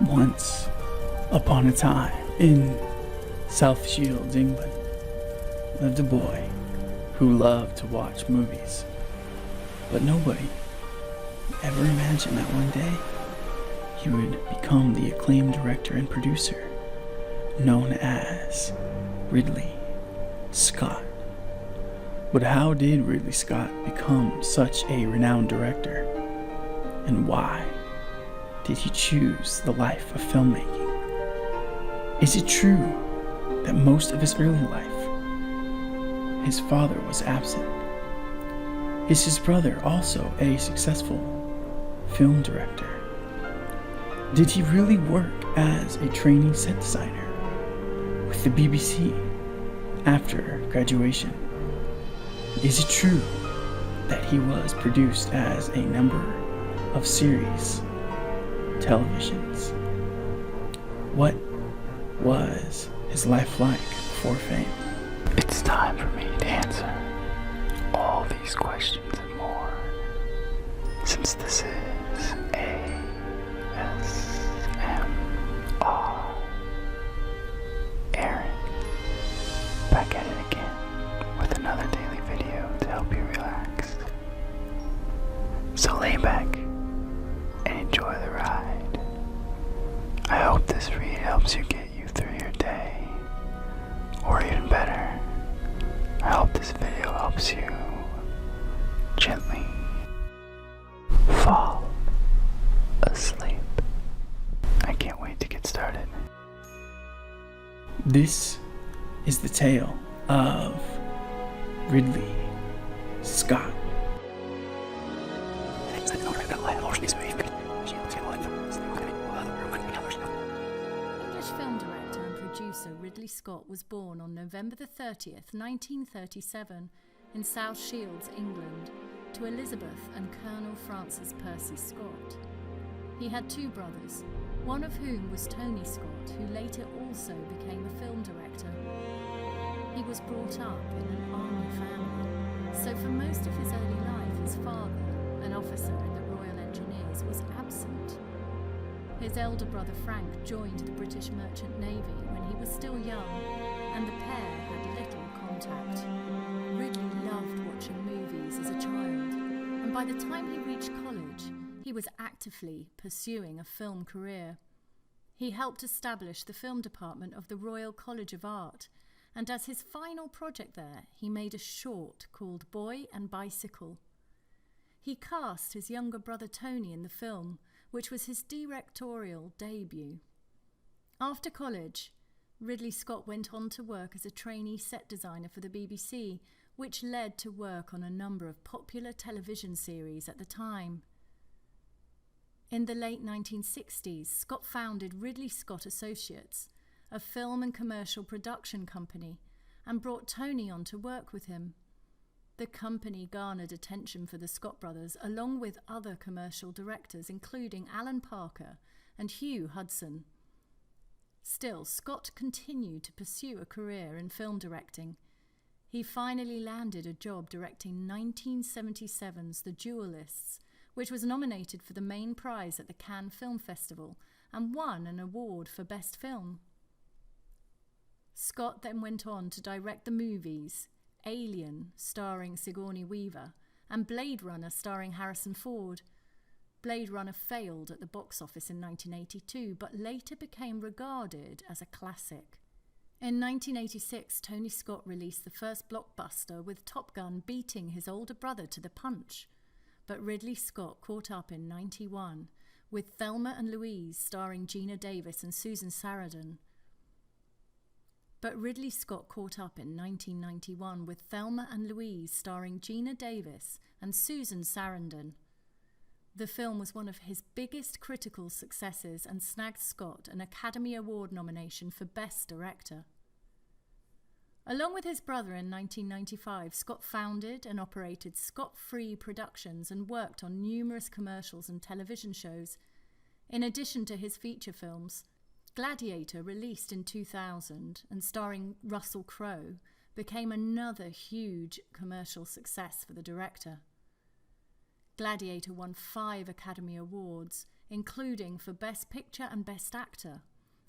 Once upon a time, in South Shields, England, lived a boy who loved to watch movies. But nobody ever imagined that one day he would become the acclaimed director and producer known as Ridley Scott. But how did Ridley Scott become such a renowned director? And why did he choose the life of filmmaking? Is it true that most of his early life, his father was absent? Is his brother also a successful film director? Did he really work as a trainee set designer with the BBC after graduation? Is it true that he was produced as a number of series, televisions? What was his life like before fame? It's time for me to answer all these questions and more, since this is ASMR. Aaron, back at it again with another daily video to help you relax. So lay back and enjoy the ride. I hope this read helps you get you through your day, or even better, I hope this video helps you gently fall asleep. I can't wait to get started. This is the tale of Ridley Scott. English film director and producer Ridley Scott was born on November the 30th, 1937 in South Shields, England, to Elizabeth and Colonel Francis Percy Scott. He had two brothers, one of whom was Tony Scott, who later also became a film director. He was brought up in an army family, so for most of his early life his father, an officer in the Royal Engineers, was absent. His elder brother Frank joined the British Merchant Navy when he was still young, and the pair had little contact. Ridley loved watching movies as a child, and by the time he reached college, he was actively pursuing a film career. He helped establish the film department of the Royal College of Art, and as his final project there, he made a short called Boy and Bicycle. He cast his younger brother Tony in the film, which was his directorial debut. After college, Ridley Scott went on to work as a trainee set designer for the BBC, which led to work on a number of popular television series at the time. In the late 1960s, Scott founded Ridley Scott Associates, a film and commercial production company, and brought Tony on to work with him. The company garnered attention for the Scott brothers, along with other commercial directors, including Alan Parker and Hugh Hudson. Still, Scott continued to pursue a career in film directing. He finally landed a job directing 1977's The Duelists, which was nominated for the main prize at the Cannes Film Festival and won an award for Best Film. Scott then went on to direct the movies Alien, starring Sigourney Weaver, and Blade Runner, starring Harrison Ford. Blade Runner failed at the box office in 1982, but later became regarded as a classic. In 1986, Tony Scott released the first blockbuster, with Top Gun beating his older brother to the punch. But Ridley Scott caught up in 1991 with Thelma and Louise, starring Gina Davis and Susan Sarandon. The film was one of his biggest critical successes and snagged Scott an Academy Award nomination for Best Director. Along with his brother in 1995, Scott founded and operated Scott Free Productions and worked on numerous commercials and television shows. In addition to his feature films, Gladiator, released in 2000 and starring Russell Crowe, became another huge commercial success for the director. Gladiator won 5 Academy Awards, including for Best Picture and Best Actor,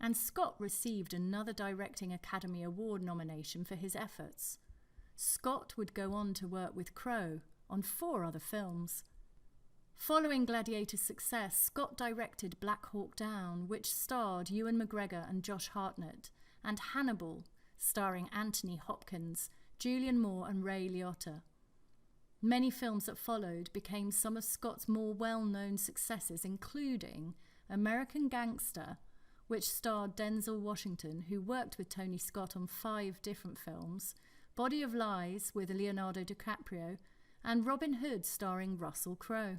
and Scott received another Directing Academy Award nomination for his efforts. Scott would go on to work with Crowe on 4 other films. Following Gladiator's success, Scott directed Black Hawk Down, which starred Ewan McGregor and Josh Hartnett, and Hannibal, starring Anthony Hopkins, Julianne Moore and Ray Liotta. Many films that followed became some of Scott's more well-known successes, including American Gangster, which starred Denzel Washington, who worked with Tony Scott on 5 different films, Body of Lies with Leonardo DiCaprio, and Robin Hood starring Russell Crowe.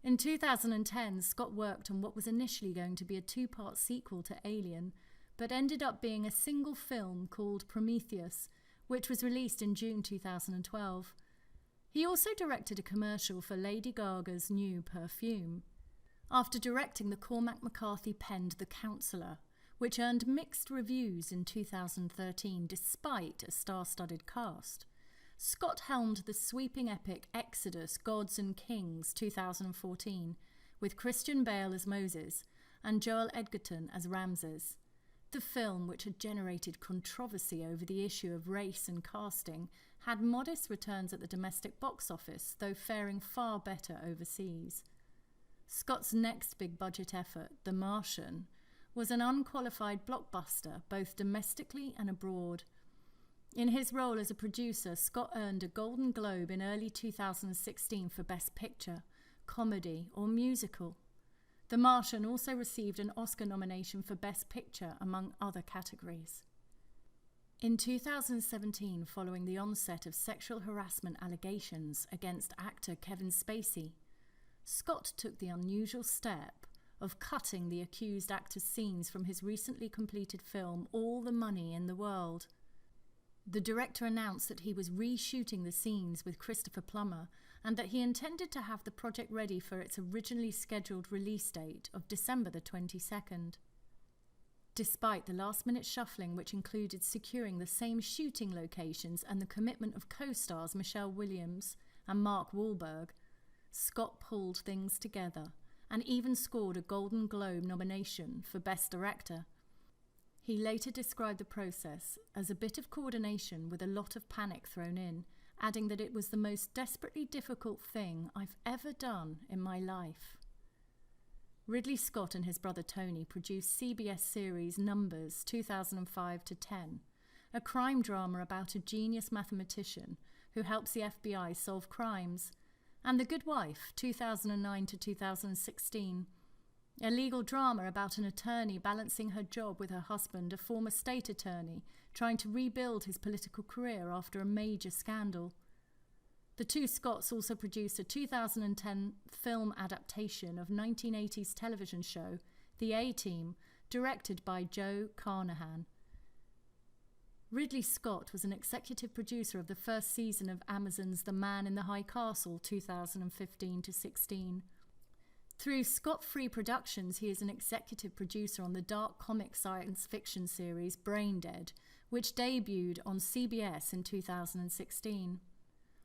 In 2010, Scott worked on what was initially going to be a 2-part sequel to Alien, but ended up being a single film called Prometheus, which was released in June 2012. He also directed a commercial for Lady Gaga's new perfume. After directing the Cormac McCarthy-penned The Counselor, which earned mixed reviews in 2013 despite a star-studded cast, Scott helmed the sweeping epic Exodus, Gods and Kings 2014, with Christian Bale as Moses and Joel Edgerton as Ramses. The film, which had generated controversy over the issue of race and casting, had modest returns at the domestic box office, though faring far better overseas. Scott's next big-budget effort, The Martian, was an unqualified blockbuster, both domestically and abroad. In his role as a producer, Scott earned a Golden Globe in early 2016 for Best Picture, Comedy or Musical. The Martian also received an Oscar nomination for Best Picture, among other categories. In 2017, following the onset of sexual harassment allegations against actor Kevin Spacey, Scott took the unusual step of cutting the accused actor's scenes from his recently completed film All the Money in the World. The director announced that he was reshooting the scenes with Christopher Plummer and that he intended to have the project ready for its originally scheduled release date of December the 22nd. Despite the last-minute shuffling, which included securing the same shooting locations and the commitment of co-stars Michelle Williams and Mark Wahlberg, Scott pulled things together and even scored a Golden Globe nomination for Best Director. He later described the process as a bit of coordination with a lot of panic thrown in, adding that it was the most desperately difficult thing I've ever done in my life. Ridley Scott and his brother Tony produced CBS series Numbers 2005-10, a crime drama about a genius mathematician who helps the FBI solve crimes, and The Good Wife 2009-2016, a legal drama about an attorney balancing her job with her husband, a former state attorney, trying to rebuild his political career after a major scandal. The two Scotts also produced a 2010 film adaptation of 1980s television show The A-Team, directed by Joe Carnahan. Ridley Scott was an executive producer of the first season of Amazon's The Man in the High Castle 2015-16. Through Scott Free Productions, he is an executive producer on the dark comic science fiction series Brain Dead, which debuted on CBS in 2016.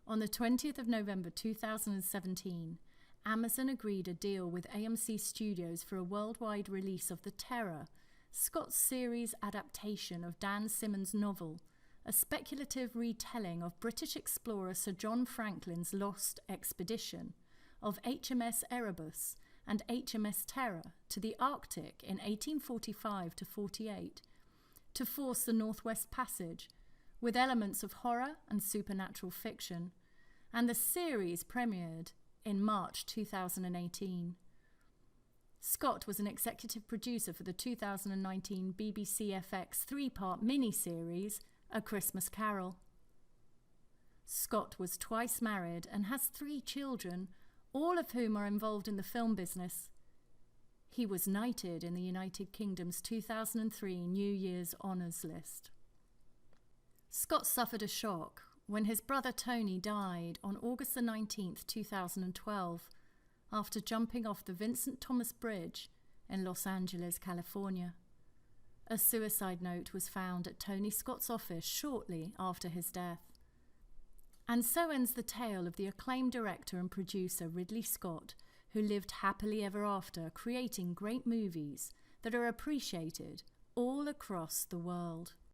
On the 20th of November 2017, Amazon agreed a deal with AMC Studios for a worldwide release of The Terror, Scott's series adaptation of Dan Simmons' novel, a speculative retelling of British explorer Sir John Franklin's lost expedition of HMS Erebus and HMS Terror to the Arctic in 1845-48 to force the Northwest Passage, with elements of horror and supernatural fiction, and the series premiered in March 2018. Scott was an executive producer for the 2019 BBC FX 3-part mini-series A Christmas Carol. Scott was twice married and has 3 children, all of whom are involved in the film business. He was knighted in the United Kingdom's 2003 New Year's Honours List. Scott suffered a shock when his brother Tony died on August 19, 2012, after jumping off the Vincent Thomas Bridge in Los Angeles, California. A suicide note was found at Tony Scott's office shortly after his death. And so ends the tale of the acclaimed director and producer Ridley Scott, who lived happily ever after, creating great movies that are appreciated all across the world.